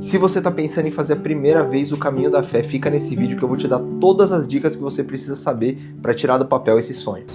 Se você está pensando em fazer a primeira vez o caminho da fé, fica nesse vídeo que eu vou te dar todas as dicas que você precisa saber para tirar do papel esse sonho.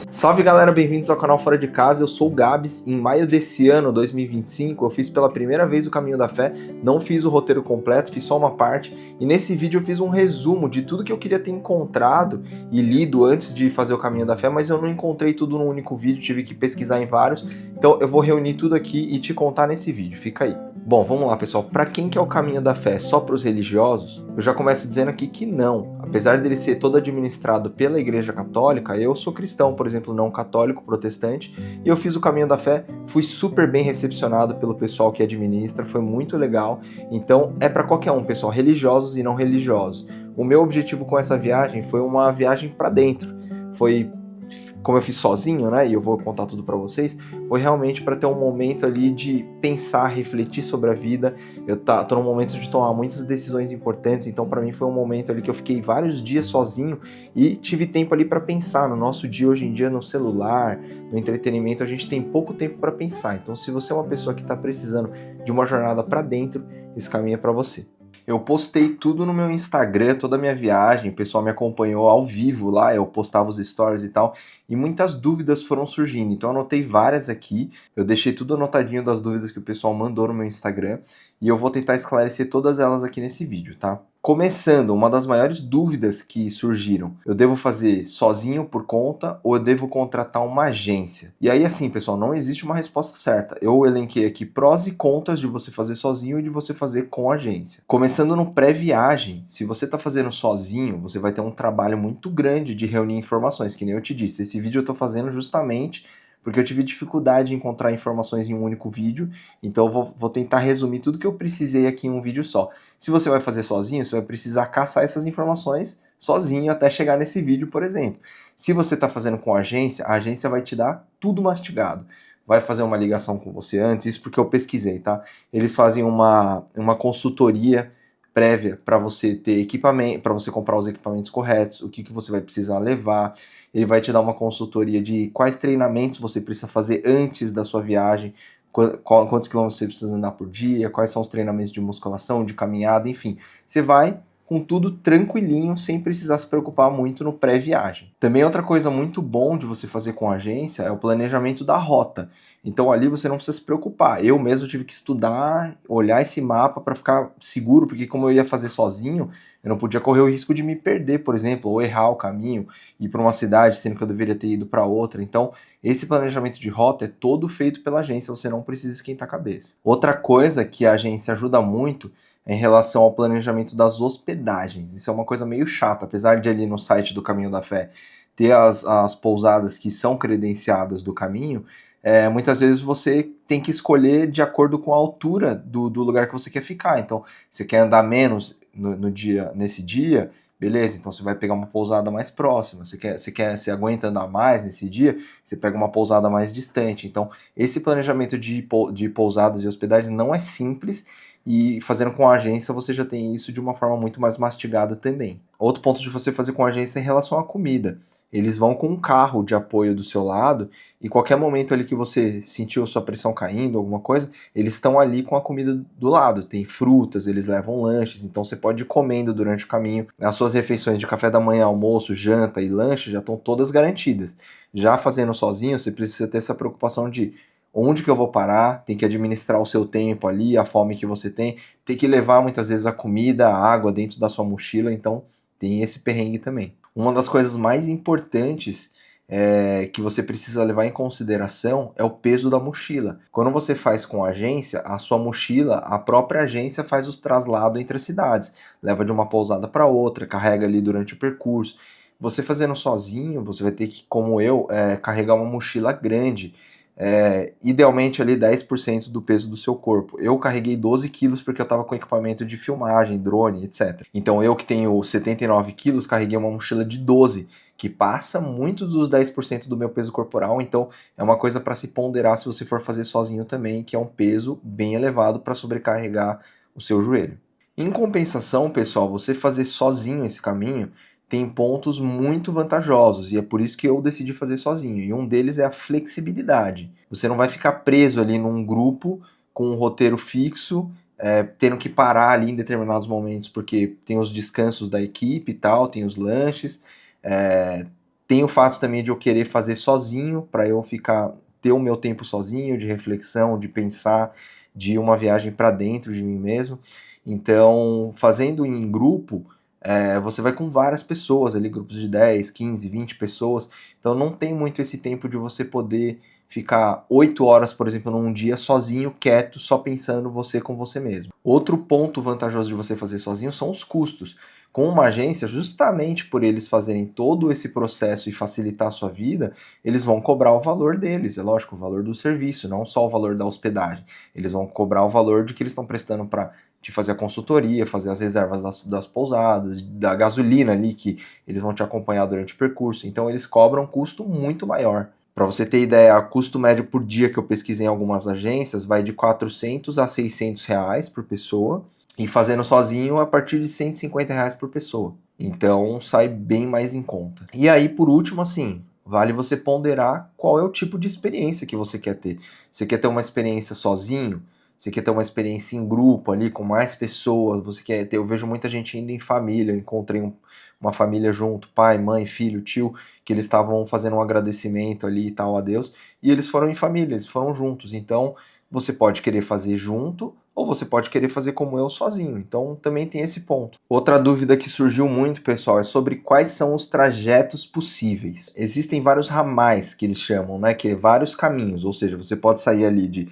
Salve galera, bem-vindos ao canal Fora de Casa, eu sou o Gabs. Em maio desse ano, 2025, eu fiz pela primeira vez o Caminho da Fé, não fiz o roteiro completo, fiz só uma parte, e nesse vídeo eu fiz um resumo de tudo que eu queria ter encontrado e lido antes de fazer o Caminho da Fé, mas eu não encontrei tudo num único vídeo, tive que pesquisar em vários, então eu vou reunir tudo aqui e te contar nesse vídeo, fica aí. Bom, vamos lá pessoal, para quem que é o Caminho da Fé? Só para os religiosos? Eu já começo dizendo aqui que não. Apesar dele ser todo administrado pela Igreja Católica, eu sou cristão, por exemplo, não católico, protestante, e eu fiz o Caminho da Fé, fui super bem recepcionado pelo pessoal que administra, foi muito legal. Então é para qualquer um, pessoal, religiosos e não religiosos. O meu objetivo com essa viagem foi uma viagem para dentro. Foi, como eu fiz sozinho, né, e eu vou contar tudo para vocês, foi realmente para ter um momento ali de pensar, refletir sobre a vida. Eu tô num momento de tomar muitas decisões importantes, então para mim foi um momento ali que eu fiquei vários dias sozinho e tive tempo ali para pensar. No nosso dia hoje em dia, no celular, no entretenimento, a gente tem pouco tempo para pensar. Então se você é uma pessoa que está precisando de uma jornada para dentro, esse caminho é para você. Eu postei tudo no meu Instagram, toda a minha viagem, o pessoal me acompanhou ao vivo lá, eu postava os stories e tal, e muitas dúvidas foram surgindo, então eu anotei várias aqui, eu deixei tudo anotadinho das dúvidas que o pessoal mandou no meu Instagram, e eu vou tentar esclarecer todas elas aqui nesse vídeo, tá? Começando, uma das maiores dúvidas que surgiram, eu devo fazer sozinho por conta ou eu devo contratar uma agência? E aí assim, pessoal, não existe uma resposta certa. Eu elenquei aqui prós e contras de você fazer sozinho e de você fazer com agência. Começando no pré-viagem, se você está fazendo sozinho, você vai ter um trabalho muito grande de reunir informações, que nem eu te disse. Esse vídeo eu estou fazendo justamente porque eu tive dificuldade em encontrar informações em um único vídeo, então eu vou tentar resumir tudo que eu precisei aqui em um vídeo só. Se você vai fazer sozinho, você vai precisar caçar essas informações sozinho até chegar nesse vídeo, por exemplo. Se você está fazendo com a agência vai te dar tudo mastigado. Vai fazer uma ligação com você antes, isso porque eu pesquisei, tá? Eles fazem uma consultoria prévia para você ter equipamento, para você comprar os equipamentos corretos, o que você vai precisar levar. Ele vai te dar uma consultoria de quais treinamentos você precisa fazer antes da sua viagem, quantos quilômetros você precisa andar por dia, quais são os treinamentos de musculação, de caminhada, enfim. Você vai com tudo tranquilinho, sem precisar se preocupar muito no pré-viagem. Também outra coisa muito bom de você fazer com a agência é o planejamento da rota. Então ali você não precisa se preocupar. Eu mesmo tive que estudar, olhar esse mapa para ficar seguro, porque como eu ia fazer sozinho, eu não podia correr o risco de me perder, por exemplo, ou errar o caminho, ir para uma cidade sendo que eu deveria ter ido para outra. Então, esse planejamento de rota é todo feito pela agência, você não precisa esquentar a cabeça. Outra coisa que a agência ajuda muito é em relação ao planejamento das hospedagens. Isso é uma coisa meio chata, apesar de ali no site do Caminho da Fé ter as pousadas que são credenciadas do caminho, muitas vezes você tem que escolher de acordo com a altura do lugar que você quer ficar. Então, você quer andar menos nesse dia, beleza, então você vai pegar uma pousada mais próxima. Você aguenta andar mais nesse dia, você pega uma pousada mais distante. Então, esse planejamento de pousadas e hospedagens não é simples, e fazendo com a agência você já tem isso de uma forma muito mais mastigada também. Outro ponto de você fazer com a agência é em relação à comida. Eles vão com um carro de apoio do seu lado e qualquer momento ali que você sentiu sua pressão caindo, alguma coisa, eles estão ali com a comida do lado. Tem frutas, eles levam lanches, então você pode ir comendo durante o caminho. As suas refeições de café da manhã, almoço, janta e lanche já estão todas garantidas. Já fazendo sozinho, você precisa ter essa preocupação de onde que eu vou parar, tem que administrar o seu tempo ali, a fome que você tem que levar muitas vezes a comida, a água dentro da sua mochila, então tem esse perrengue também. Uma das coisas mais importantes que você precisa levar em consideração é o peso da mochila. Quando você faz com a agência, a sua mochila, a própria agência faz os traslados entre as cidades, leva de uma pousada para outra, carrega ali durante o percurso. Você fazendo sozinho, você vai ter que, como eu, carregar uma mochila grande, idealmente ali 10% do peso do seu corpo. Eu carreguei 12 quilos porque eu estava com equipamento de filmagem, drone, etc. Então eu que tenho 79 quilos, carreguei uma mochila de 12, que passa muito dos 10% do meu peso corporal, então é uma coisa para se ponderar se você for fazer sozinho também, que é um peso bem elevado para sobrecarregar o seu joelho. Em compensação, pessoal, você fazer sozinho esse caminho tem pontos muito vantajosos e é por isso que eu decidi fazer sozinho. E um deles é a flexibilidade. Você não vai ficar preso ali num grupo com um roteiro fixo, tendo que parar ali em determinados momentos, porque tem os descansos da equipe e tal, tem os lanches. Tem o fato também de eu querer fazer sozinho, para eu ter o meu tempo sozinho, de reflexão, de pensar, de uma viagem para dentro de mim mesmo. Então, fazendo em grupo, você vai com várias pessoas ali, grupos de 10, 15, 20 pessoas, então não tem muito esse tempo de você poder ficar 8 horas, por exemplo, num dia sozinho, quieto, só pensando você com você mesmo. Outro ponto vantajoso de você fazer sozinho são os custos. Com uma agência, justamente por eles fazerem todo esse processo e facilitar a sua vida, eles vão cobrar o valor deles, é lógico, o valor do serviço, não só o valor da hospedagem. Eles vão cobrar o valor de que eles estão prestando para de fazer a consultoria, fazer as reservas das pousadas, da gasolina ali que eles vão te acompanhar durante o percurso. Então eles cobram um custo muito maior. Para você ter ideia, o custo médio por dia que eu pesquisei em algumas agências vai de 400 a 600 reais por pessoa e fazendo sozinho a partir de 150 reais por pessoa. Então sai bem mais em conta. E aí, por último, assim, vale você ponderar qual é o tipo de experiência que você quer ter. Você quer ter uma experiência sozinho? Você quer ter uma experiência em grupo ali, com mais pessoas, você quer ter, eu vejo muita gente indo em família, eu encontrei uma família junto, pai, mãe, filho, tio, que eles estavam fazendo um agradecimento ali e tal a Deus, e eles foram em família, eles foram juntos, então você pode querer fazer junto, ou você pode querer fazer como eu sozinho, então também tem esse ponto. Outra dúvida que surgiu muito, pessoal, é sobre quais são os trajetos possíveis. Existem vários ramais que eles chamam, né, que é vários caminhos, ou seja, você pode sair ali de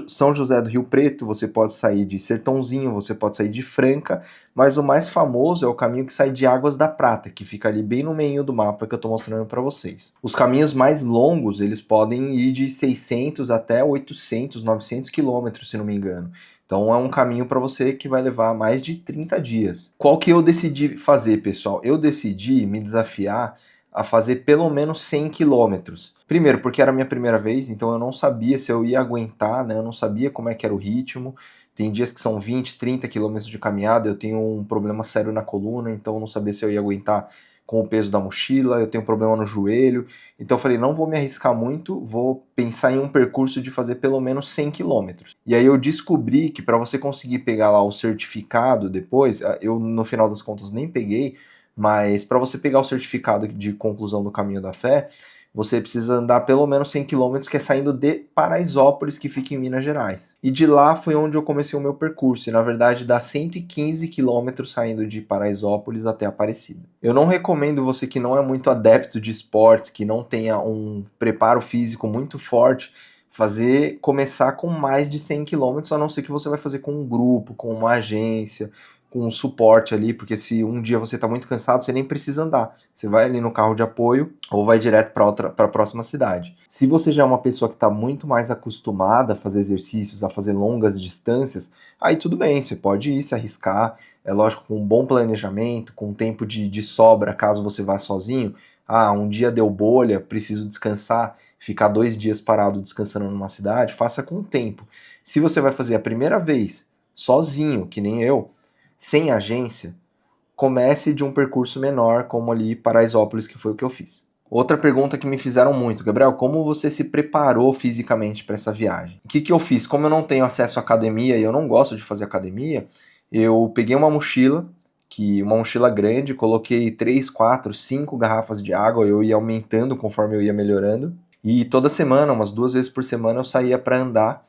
São José do Rio Preto, você pode sair de Sertãozinho, você pode sair de Franca, mas o mais famoso é o caminho que sai de Águas da Prata, que fica ali bem no meio do mapa que eu estou mostrando para vocês. Os caminhos mais longos, eles podem ir de 600 até 800, 900 quilômetros, se não me engano. Então é um caminho para você que vai levar mais de 30 dias. Qual que eu decidi fazer, pessoal? Eu decidi me desafiar a fazer pelo menos 100 quilômetros. Primeiro, porque era a minha primeira vez, então eu não sabia se eu ia aguentar, né? Eu não sabia como é que era o ritmo. Tem dias que são 20, 30 quilômetros de caminhada, eu tenho um problema sério na coluna, então eu não sabia se eu ia aguentar com o peso da mochila, eu tenho um problema no joelho. Então eu falei, não vou me arriscar muito, vou pensar em um percurso de fazer pelo menos 100 quilômetros. E aí eu descobri que para você conseguir pegar lá o certificado depois, eu no final das contas nem peguei, mas para você pegar o certificado de conclusão do Caminho da Fé, você precisa andar pelo menos 100 quilômetros, que é saindo de Paraisópolis, que fica em Minas Gerais. E de lá foi onde eu comecei o meu percurso, e na verdade dá 115 quilômetros saindo de Paraisópolis até Aparecida. Eu não recomendo você que não é muito adepto de esportes, que não tenha um preparo físico muito forte, começar com mais de 100 quilômetros, a não ser que você vai fazer com um grupo, com uma agência, com um suporte ali, porque se um dia você está muito cansado, você nem precisa andar. Você vai ali no carro de apoio ou vai direto para a próxima cidade. Se você já é uma pessoa que está muito mais acostumada a fazer exercícios, a fazer longas distâncias, aí tudo bem, você pode ir se arriscar. É lógico, com um bom planejamento, com tempo de sobra, caso você vá sozinho. Ah, um dia deu bolha, preciso descansar, ficar 2 dias parado descansando numa cidade, faça com tempo. Se você vai fazer a primeira vez sozinho, que nem eu, sem agência, comece de um percurso menor, como ali Paraisópolis, que foi o que eu fiz. Outra pergunta que me fizeram muito, Gabriel, como você se preparou fisicamente para essa viagem? O que eu fiz? Como eu não tenho acesso à academia e eu não gosto de fazer academia, eu peguei uma mochila grande, coloquei 3, 4, 5 garrafas de água, eu ia aumentando conforme eu ia melhorando, e toda semana, umas 2 vezes por semana, eu saía para andar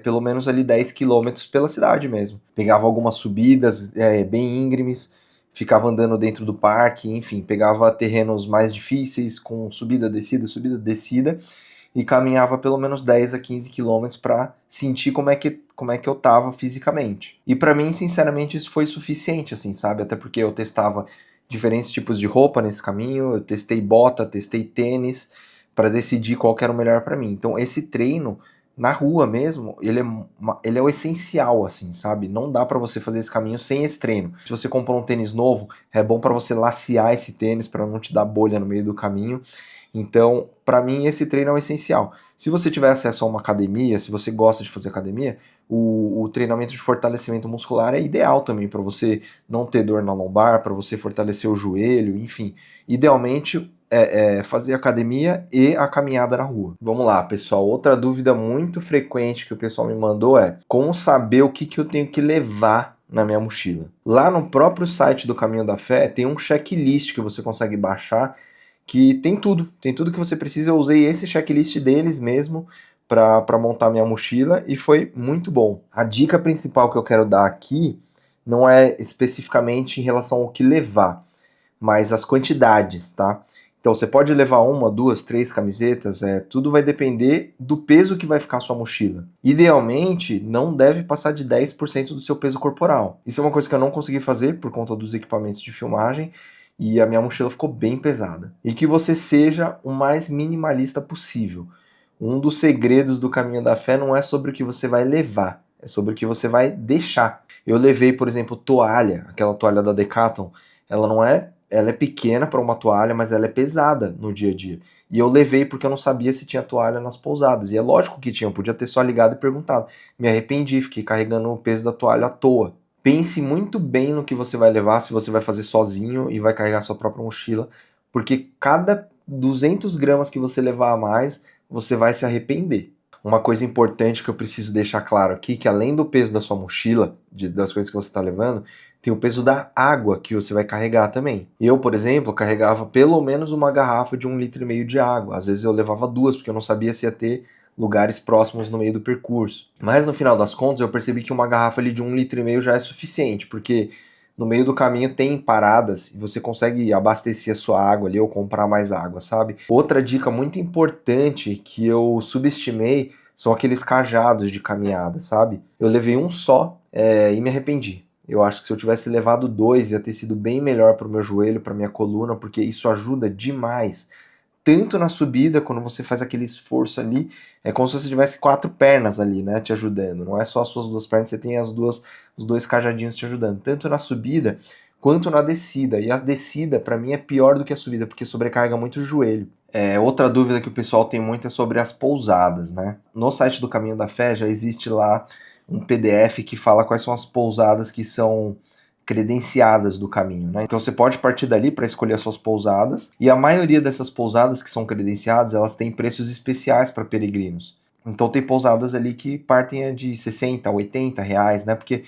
pelo menos ali 10 quilômetros pela cidade mesmo. Pegava algumas subidas bem íngremes, ficava andando dentro do parque, enfim, pegava terrenos mais difíceis, com subida, descida, e caminhava pelo menos 10 a 15 quilômetros para sentir como é que eu tava fisicamente. E para mim, sinceramente, isso foi suficiente, assim, sabe? Até porque eu testava diferentes tipos de roupa nesse caminho, eu testei bota, testei tênis, para decidir qual que era o melhor para mim. Então, esse treino na rua mesmo, ele é o essencial, assim, sabe? Não dá para você fazer esse caminho sem esse treino. Se você comprou um tênis novo, é bom para você lacear esse tênis para não te dar bolha no meio do caminho. Então, para mim, esse treino é o essencial. Se você tiver acesso a uma academia, se você gosta de fazer academia, o treinamento de fortalecimento muscular é ideal também para você não ter dor na lombar, para você fortalecer o joelho, enfim. Idealmente fazer academia e a caminhada na rua. Vamos lá, pessoal. Outra dúvida muito frequente que o pessoal me mandou é como saber o que eu tenho que levar na minha mochila. Lá no próprio site do Caminho da Fé tem um checklist que você consegue baixar que tem tudo que você precisa. Eu usei esse checklist deles mesmo para montar minha mochila e foi muito bom. A dica principal que eu quero dar aqui não é especificamente em relação ao que levar, mas as quantidades, tá? Então você pode levar uma, duas, três camisetas, tudo vai depender do peso que vai ficar a sua mochila. Idealmente, não deve passar de 10% do seu peso corporal. Isso é uma coisa que eu não consegui fazer por conta dos equipamentos de filmagem e a minha mochila ficou bem pesada. E que você seja o mais minimalista possível. Um dos segredos do Caminho da Fé não é sobre o que você vai levar, é sobre o que você vai deixar. Eu levei, por exemplo, toalha, aquela toalha da Decathlon, ela é pequena para uma toalha, mas ela é pesada no dia a dia. E eu levei porque eu não sabia se tinha toalha nas pousadas. E é lógico que tinha, eu podia ter só ligado e perguntado. Me arrependi, fiquei carregando o peso da toalha à toa. Pense muito bem no que você vai levar, se você vai fazer sozinho e vai carregar sua própria mochila, porque cada 200 gramas que você levar a mais, você vai se arrepender. Uma coisa importante que eu preciso deixar claro aqui, que além do peso da sua mochila, das coisas que você está levando, tem o peso da água que você vai carregar também. Eu, por exemplo, carregava pelo menos uma garrafa de 1,5 litro de água. Às vezes eu levava duas, porque eu não sabia se ia ter lugares próximos no meio do percurso. Mas no final das contas eu percebi que uma garrafa ali de 1,5 litro já é suficiente, porque no meio do caminho tem paradas e você consegue abastecer a sua água ali ou comprar mais água, sabe? Outra dica muito importante que eu subestimei são aqueles cajados de caminhada, sabe? Eu levei um só e me arrependi. Eu acho que se eu tivesse levado dois ia ter sido bem melhor para o meu joelho, para minha coluna, porque isso ajuda demais. Tanto na subida, quando você faz aquele esforço ali, é como se você tivesse quatro pernas ali, né, te ajudando. Não é só as suas duas pernas, você tem os dois cajadinhos te ajudando. Tanto na subida, quanto na descida. E a descida, para mim, é pior do que a subida, porque sobrecarrega muito o joelho. Outra dúvida que o pessoal tem muito é sobre as pousadas, né? No site do Caminho da Fé já existe lá um PDF que fala quais são as pousadas que são credenciadas do caminho, né? Então você pode partir dali para escolher as suas pousadas, e a maioria dessas pousadas que são credenciadas, elas têm preços especiais para peregrinos. Então tem pousadas ali que partem de 60 a 80 reais, né? Porque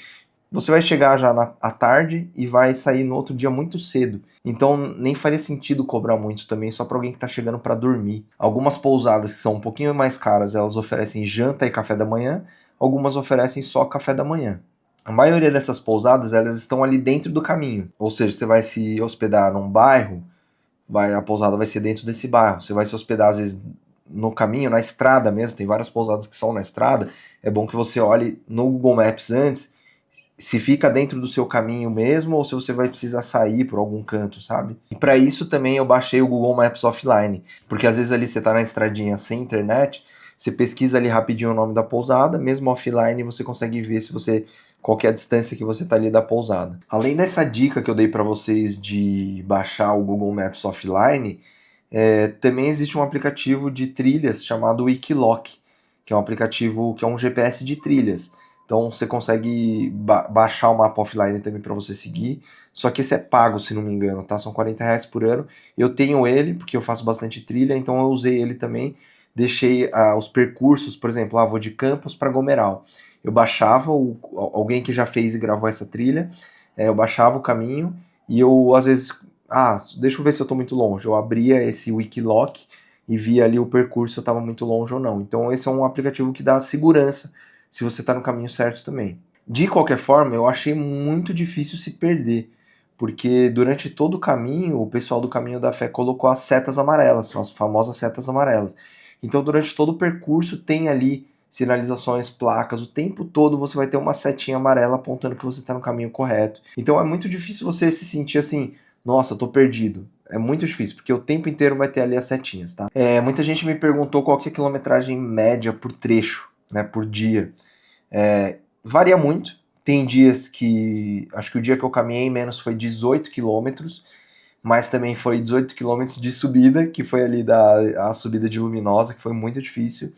você vai chegar já à tarde e vai sair no outro dia muito cedo. Então nem faria sentido cobrar muito também só para alguém que está chegando para dormir. Algumas pousadas que são um pouquinho mais caras, elas oferecem janta e café da manhã, algumas oferecem só café da manhã. A maioria dessas pousadas, elas estão ali dentro do caminho. Ou seja, você vai se hospedar num bairro, a pousada vai ser dentro desse bairro. Você vai se hospedar, às vezes, no caminho, na estrada mesmo. Tem várias pousadas que são na estrada. É bom que você olhe no Google Maps antes se fica dentro do seu caminho mesmo ou se você vai precisar sair por algum canto, sabe? E para isso também eu baixei o Google Maps offline, porque às vezes ali você tá na estradinha sem internet, você pesquisa ali rapidinho o nome da pousada, mesmo offline você consegue ver se você qual que é a distância que você está ali da pousada. Além dessa dica que eu dei para vocês de baixar o Google Maps offline, também existe um aplicativo de trilhas chamado Wikiloc, que é um aplicativo que é um GPS de trilhas. Então você consegue baixar o mapa offline também para você seguir. Só que esse é pago, se não me engano, tá? São 40 reais por ano. Eu tenho ele, porque eu faço bastante trilha, então eu usei ele também. Deixei os percursos, por exemplo, vou de Campos para Gomeral. Eu baixava, alguém que já fez e gravou essa trilha, eu baixava o caminho e eu, às vezes, deixa eu ver se eu estou muito longe. Eu abria esse Wikiloc e via ali o percurso se eu estava muito longe ou não. Então esse é um aplicativo que dá segurança se você está no caminho certo também. De qualquer forma, eu achei muito difícil se perder, porque durante todo o caminho, o pessoal do Caminho da Fé colocou as setas amarelas, são as famosas setas amarelas. Então durante todo o percurso tem ali sinalizações, placas, o tempo todo você vai ter uma setinha amarela apontando que você está no caminho correto. Então é muito difícil você se sentir assim, nossa, eu tô perdido. É muito difícil, porque o tempo inteiro vai ter ali as setinhas, tá? Muita gente me perguntou qual que é a quilometragem média por trecho, né, por dia. Varia muito. Tem dias que, acho que o dia que eu caminhei menos foi 18 quilômetros, mas também foi 18 quilômetros de subida, que foi ali a subida de Luminosa, que foi muito difícil.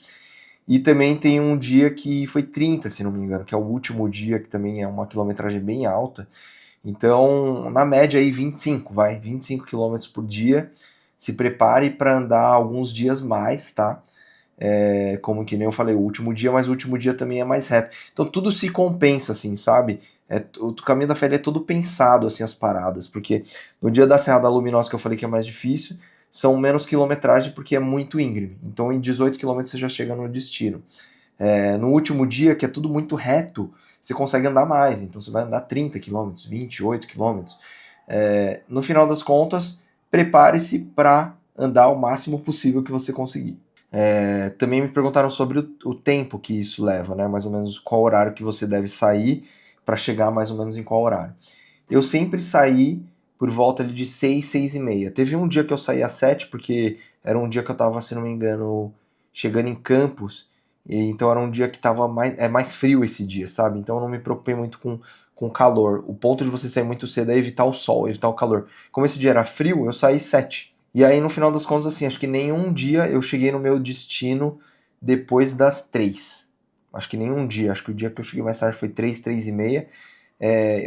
E também tem um dia que foi 30, se não me engano, que é o último dia, que também é uma quilometragem bem alta. Então, na média aí 25, vai, 25 quilômetros por dia. Se prepare para andar alguns dias mais, tá? Como que nem eu falei, o último dia, mas o último dia também é mais reto. Então tudo se compensa, assim, sabe? O caminho da fé é todo pensado, assim, as paradas, porque no dia da Serra da Luminosa, que eu falei que é mais difícil, são menos quilometragem porque é muito íngreme. Então em 18 quilômetros você já chega no destino. No último dia, que é tudo muito reto, você consegue andar mais. Então você vai andar 30 quilômetros, 28 quilômetros. No final das contas, prepare-se para andar o máximo possível que você conseguir. Também me perguntaram sobre o tempo que isso leva, né? Mais ou menos qual horário que você deve sair para chegar mais ou menos em qual horário. Eu sempre saí por volta ali de 6, 6 e meia. Teve um dia que eu saí às 7, porque era um dia que eu estava, se não me engano, chegando em Campos, e então era um dia que estava mais frio esse dia, sabe? Então eu não me preocupei muito com calor. O ponto de você sair muito cedo é evitar o sol, evitar o calor. Como esse dia era frio, eu saí 7. E aí, no final das contas, assim, acho que nenhum dia eu cheguei no meu destino depois das 3. Acho que nenhum dia. Acho que o dia que eu cheguei mais tarde foi 3, 3 e meia.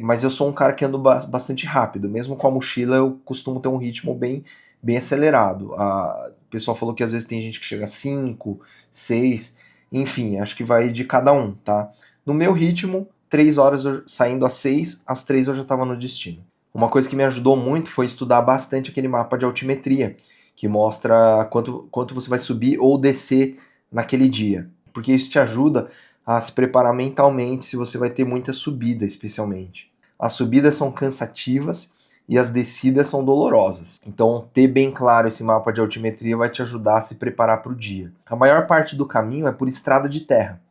Mas eu sou um cara que ando bastante rápido. Mesmo com a mochila, eu costumo ter um ritmo bem acelerado. O pessoal falou que às vezes tem gente que chega a 5, 6. Enfim, acho que vai de cada um, tá? No meu ritmo, 3 horas saindo às 6, às 3 eu já estava no destino. Uma coisa que me ajudou muito foi estudar bastante aquele mapa de altimetria, que mostra quanto você vai subir ou descer naquele dia. Porque isso te ajuda a se preparar mentalmente se você vai ter muita subida, especialmente. As subidas são cansativas e as descidas são dolorosas. Então, ter bem claro esse mapa de altimetria vai te ajudar a se preparar para o dia. A maior parte do caminho é por estrada de terra.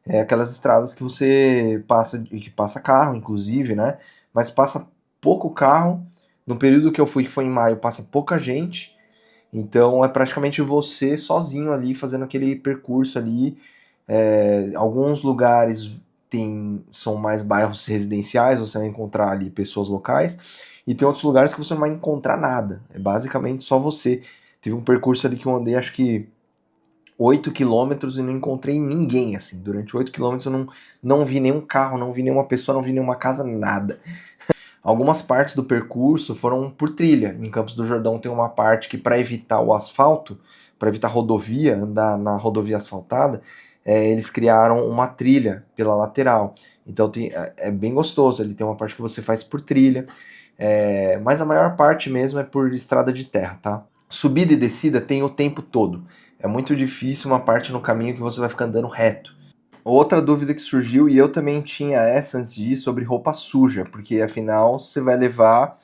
É aquelas estradas que você passa, que passa carro, inclusive, né? Mas passa pouco carro. No período que eu fui, que foi em maio, passa pouca gente. Então é praticamente você sozinho ali fazendo aquele percurso ali. Alguns lugares são mais bairros residenciais, você vai encontrar ali pessoas locais. E tem outros lugares que você não vai encontrar nada. É basicamente só você. Teve um percurso ali que eu andei, acho que 8 quilômetros e não encontrei ninguém, assim. Durante 8 quilômetros eu não vi nenhum carro, não vi nenhuma pessoa, não vi nenhuma casa, nada. Algumas partes do percurso foram por trilha. Em Campos do Jordão tem uma parte que, para evitar o asfalto, para evitar rodovia, andar na rodovia asfaltada, eles criaram uma trilha pela lateral. Então é bem gostoso. Ele tem uma parte que você faz por trilha, mas a maior parte mesmo é por estrada de terra, tá? Subida e descida tem o tempo todo. É muito difícil uma parte no caminho que você vai ficar andando reto. Outra dúvida que surgiu, e eu também tinha essa antes de ir, sobre roupa suja, porque afinal você vai levar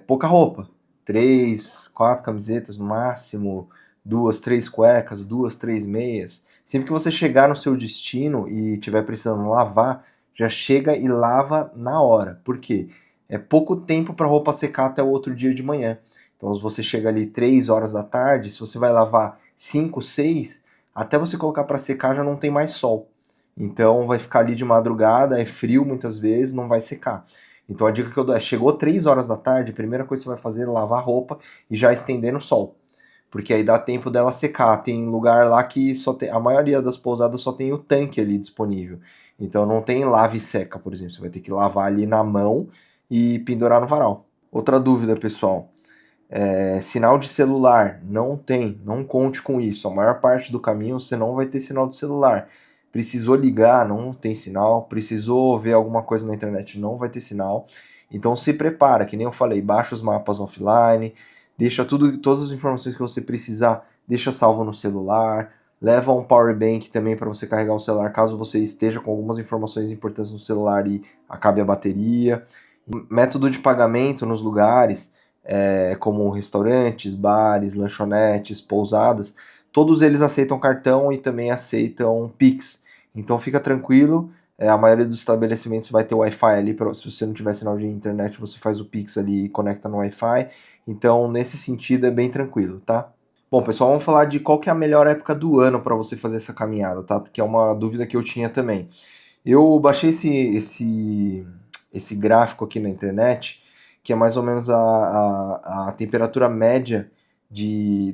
pouca roupa. 3, 4 camisetas no máximo, 2, 3 cuecas, 2, 3 meias. Sempre que você chegar no seu destino e tiver precisando lavar, já chega e lava na hora. Por quê? É pouco tempo para a roupa secar até o outro dia de manhã. Então, se você chega ali 3 horas da tarde, se você vai lavar 5, 6, até você colocar para secar já não tem mais sol. Então, vai ficar ali de madrugada, é frio muitas vezes, não vai secar. Então a dica que eu dou é, chegou 3 horas da tarde, a primeira coisa que você vai fazer é lavar a roupa e já estender no sol. Porque aí dá tempo dela secar. Tem lugar lá que só tem, a maioria das pousadas só tem o tanque ali disponível. Então não tem lave e seca, por exemplo. Você vai ter que lavar ali na mão e pendurar no varal. Outra dúvida, pessoal. Sinal de celular. Não tem. Não conte com isso. A maior parte do caminho você não vai ter sinal de celular. Precisou ligar, não tem sinal. Precisou ver alguma coisa na internet, não vai ter sinal. Então se prepara, que nem eu falei, baixa os mapas offline, deixa todas as informações que você precisar, deixa salvo no celular, leva um power bank também para você carregar o celular caso você esteja com algumas informações importantes no celular e acabe a bateria. Método de pagamento nos lugares, como restaurantes, bares, lanchonetes, pousadas, todos eles aceitam cartão e também aceitam Pix. Então fica tranquilo, a maioria dos estabelecimentos vai ter Wi-Fi ali, se você não tiver sinal de internet, você faz o Pix ali e conecta no Wi-Fi. Então, nesse sentido, é bem tranquilo, tá? Bom, pessoal, vamos falar de qual que é a melhor época do ano para você fazer essa caminhada, tá? Que é uma dúvida que eu tinha também. Eu baixei esse gráfico aqui na internet, que é mais ou menos a temperatura média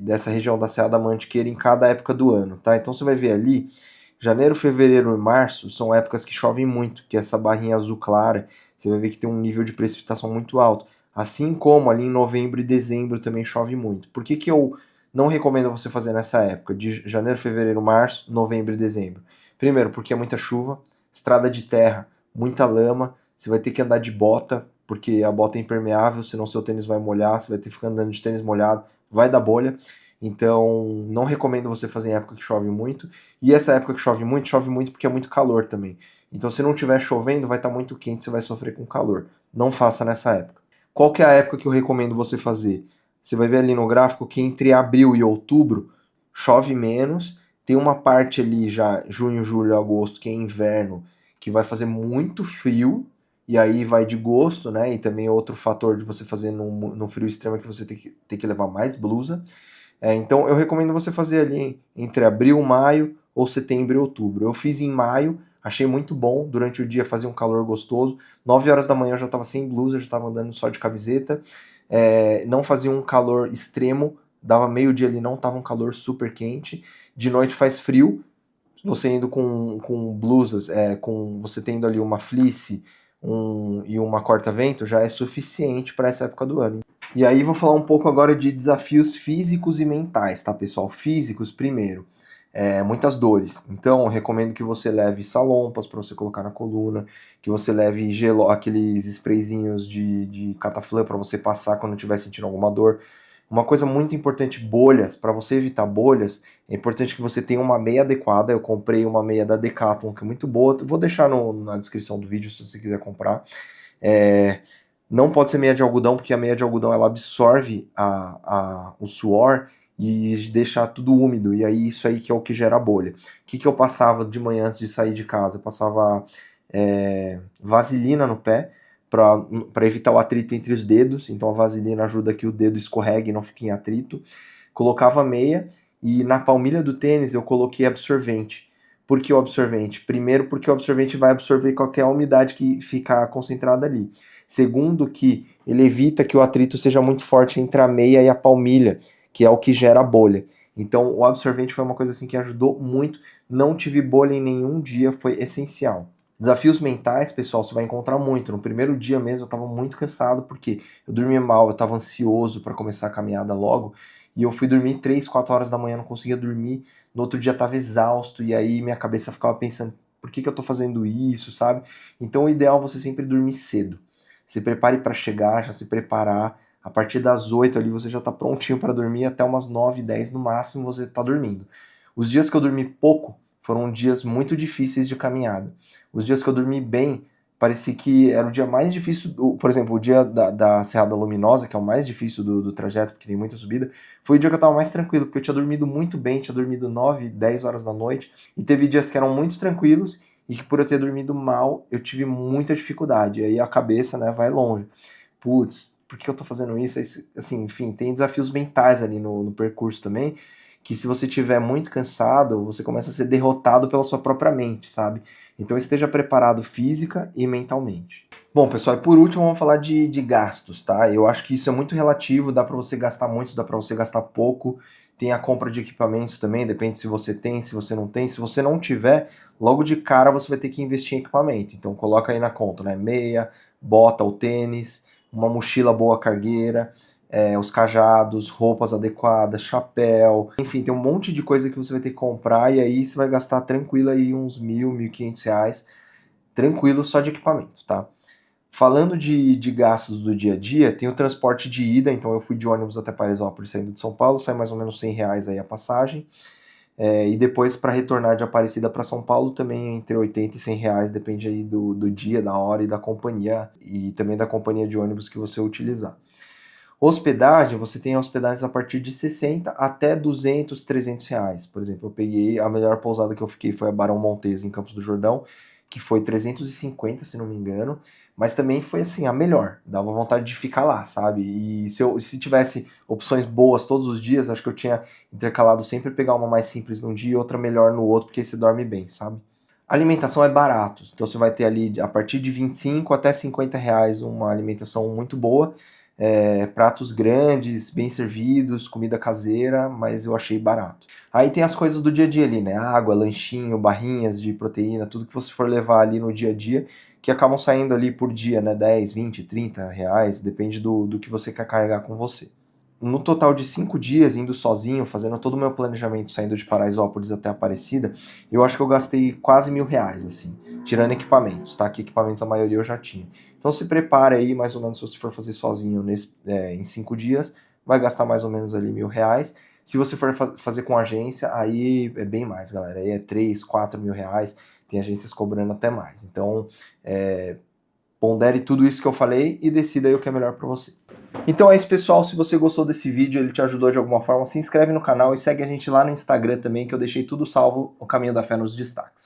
dessa região da Serra da Mantiqueira em cada época do ano, tá? Então você vai ver ali, janeiro, fevereiro e março são épocas que chovem muito, que é essa barrinha azul clara, você vai ver que tem um nível de precipitação muito alto. Assim como ali em novembro e dezembro também chove muito. Por que que eu não recomendo você fazer nessa época, de janeiro, fevereiro, março, novembro e dezembro? Primeiro, porque é muita chuva, estrada de terra, muita lama, você vai ter que andar de bota, porque a bota é impermeável, senão seu tênis vai molhar, você vai ter que ficar andando de tênis molhado, vai dar bolha. Então, não recomendo você fazer em época que chove muito. E essa época que chove muito porque é muito calor também. Então, se não estiver chovendo, vai estar muito quente, você vai sofrer com calor. Não faça nessa época. Qual que é a época que eu recomendo você fazer? Você vai ver ali no gráfico que entre abril e outubro chove menos. Tem uma parte ali já, junho, julho, agosto, que é inverno, que vai fazer muito frio. E aí vai de gosto, né? E também outro fator de você fazer no frio extremo é que você tem que levar mais blusa. Então eu recomendo você fazer ali entre abril, maio ou setembro e outubro. Eu fiz em maio, achei muito bom. Durante o dia fazia um calor gostoso. 9 horas da manhã eu já estava sem blusa, já estava andando só de camiseta. Não fazia um calor extremo, dava meio-dia ali, não estava um calor super quente. De noite faz frio, você indo com blusas, você tendo ali uma fleece e uma corta-vento, já é suficiente para essa época do ano. E aí vou falar um pouco agora de desafios físicos e mentais, tá, pessoal? Físicos primeiro. Muitas dores. Então, recomendo que você leve salompas para você colocar na coluna, que você leve aqueles sprayzinhos de cataflã para você passar quando estiver sentindo alguma dor. Uma coisa muito importante, bolhas. Para você evitar bolhas, é importante que você tenha uma meia adequada. Eu comprei uma meia da Decathlon, que é muito boa. Vou deixar na descrição do vídeo se você quiser comprar. É, não pode ser meia de algodão, porque a meia de algodão ela absorve o suor e deixa tudo úmido. E aí isso aí que é o que gera bolha. O que, que eu passava de manhã antes de sair de casa? Eu passava vaselina no pé para evitar o atrito entre os dedos. Então a vaselina ajuda que o dedo escorregue e não fique em atrito. Colocava meia e na palmilha do tênis eu coloquei absorvente. Por que o absorvente? Primeiro, porque o absorvente vai absorver qualquer umidade que ficar concentrada ali. Segundo, que ele evita que o atrito seja muito forte entre a meia e a palmilha, que é o que gera a bolha. Então, o absorvente foi uma coisa assim que ajudou muito. Não tive bolha em nenhum dia, foi essencial. Desafios mentais, pessoal, você vai encontrar muito. No primeiro dia mesmo eu estava muito cansado porque eu dormia mal, eu estava ansioso para começar a caminhada logo. E eu fui dormir 3, 4 horas da manhã, não conseguia dormir. No outro dia estava exausto e aí minha cabeça ficava pensando, por que eu estou fazendo isso, sabe? Então o ideal é você sempre dormir cedo. Se prepare para chegar, já se preparar. A partir das 8 ali você já está prontinho para dormir, até umas 9, 10 no máximo você está dormindo. Os dias que eu dormi pouco foram dias muito difíceis de caminhada. Os dias que eu dormi bem, parecia que era o dia mais difícil, por exemplo, o dia da Serra da Luminosa, que é o mais difícil do trajeto, porque tem muita subida, foi o dia que eu estava mais tranquilo, porque eu tinha dormido muito bem, tinha dormido 9, 10 horas da noite, e teve dias que eram muito tranquilos, e que por eu ter dormido mal, eu tive muita dificuldade, e aí a cabeça, né, vai longe. Putz, por que eu tô fazendo isso? Assim, enfim, tem desafios mentais ali no percurso também, que se você estiver muito cansado, você começa a ser derrotado pela sua própria mente, sabe? Então esteja preparado física e mentalmente. Bom, pessoal, e por último vamos falar de gastos, tá? Eu acho que isso é muito relativo, dá para você gastar muito, dá para você gastar pouco. Tem a compra de equipamentos também, depende se você tem, se você não tem. Se você não tiver, logo de cara você vai ter que investir em equipamento. Então coloca aí na conta, né? Meia, bota, o tênis, uma mochila boa cargueira, os cajados, roupas adequadas, chapéu, enfim, tem um monte de coisa que você vai ter que comprar e aí você vai gastar tranquilo aí uns 1.000, 1.500 reais, tranquilo só de equipamento, tá? Falando de gastos do dia a dia, tem o transporte de ida, então eu fui de ônibus até Paraisópolis saindo de São Paulo, sai mais ou menos R$ 100 aí a passagem, e depois para retornar de Aparecida para São Paulo também entre 80 e 100 reais, depende aí do dia, da hora e da companhia, e também da companhia de ônibus que você utilizar. Hospedagem, você tem hospedagens a partir de 60 até 200, 300 reais. Por exemplo, eu peguei, a melhor pousada que eu fiquei foi a Barão Montes, em Campos do Jordão, que foi 350, se não me engano, mas também foi assim, a melhor. Dava vontade de ficar lá, sabe? E se tivesse opções boas todos os dias, acho que eu tinha intercalado sempre pegar uma mais simples num dia e outra melhor no outro, porque aí você dorme bem, sabe? Alimentação é barato, então você vai ter ali a partir de 25 até 50 reais uma alimentação muito boa, pratos grandes, bem servidos, comida caseira, mas eu achei barato. Aí tem as coisas do dia a dia ali, né? Água, lanchinho, barrinhas de proteína, tudo que você for levar ali no dia a dia, que acabam saindo ali por dia, né? 10, 20, 30 reais, depende do que você quer carregar com você. No total de 5 dias, indo sozinho, fazendo todo o meu planejamento, saindo de Paraisópolis até Aparecida, eu acho que eu gastei quase R$ 1.000, assim, tirando equipamentos, tá? Que equipamentos a maioria eu já tinha. Então se prepare aí, mais ou menos, se você for fazer sozinho em 5 dias, vai gastar mais ou menos ali R$ 1.000. Se você for fazer com agência, aí é bem mais, galera. Aí é 3, 4 mil reais, tem agências cobrando até mais. Então, pondere tudo isso que eu falei e decida aí o que é melhor para você. Então é isso, pessoal. Se você gostou desse vídeo, ele te ajudou de alguma forma, se inscreve no canal e segue a gente lá no Instagram também, que eu deixei tudo salvo, o Caminho da Fé nos destaques.